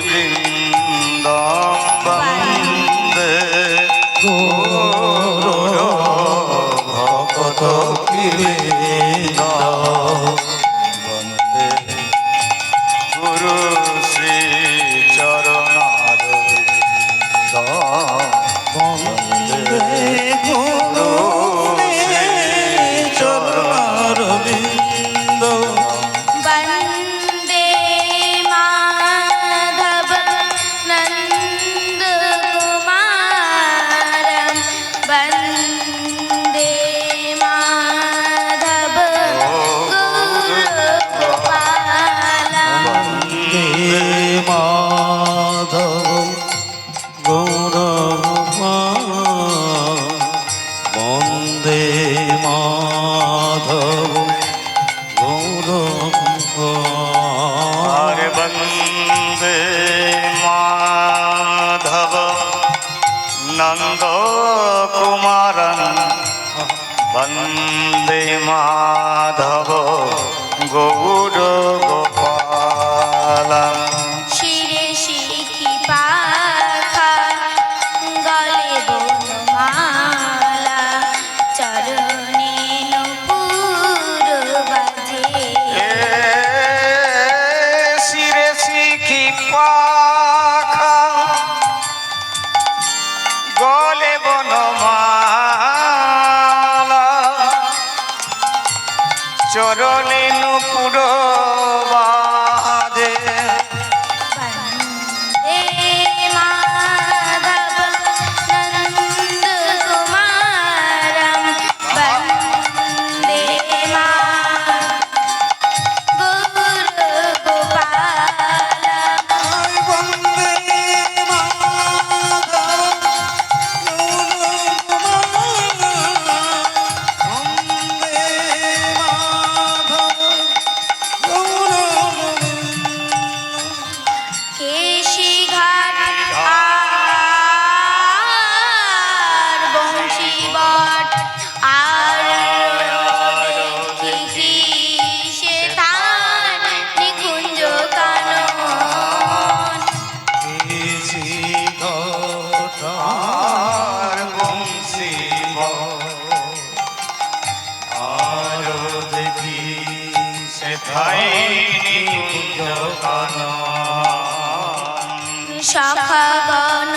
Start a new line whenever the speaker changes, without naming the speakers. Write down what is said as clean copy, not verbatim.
বৃন্দম বন্দে গৌর ভক্ত বৃন্দ বন্দে গুরু শ্রী চরণারবিন্দ বন্দে গুরু শ্রী চরণারবিন্দ
বন্দে মাধব নন্দ কুমারম বন্দে মাধব গৌরগোপালম
বন্দে মাধব গৌরগোপাল বন্দে মাধব গৌরগোপাল বন্দে মাধব নন্দ কুমারং বন্দে মাধব গৌর গোপালং
শিরে শিখি পাখা গলে বনমালা চরণে নূপুর বাজে
শিরে শিখি পাখা গলে বনমালা চরণে নূপুর বাজে
বন্দে মাধব নন্দ কুমারম বন্দে গৌরগোপালম
বন্দে মাধব বন্দে মাধব
কেশি ঘাট আর বংশী বট আর দেখি সে তার নিকুঞ্জ কানন
আর বংশী আর দেখি সেথায় নিকুঞ্জ কানন
শাখাগণ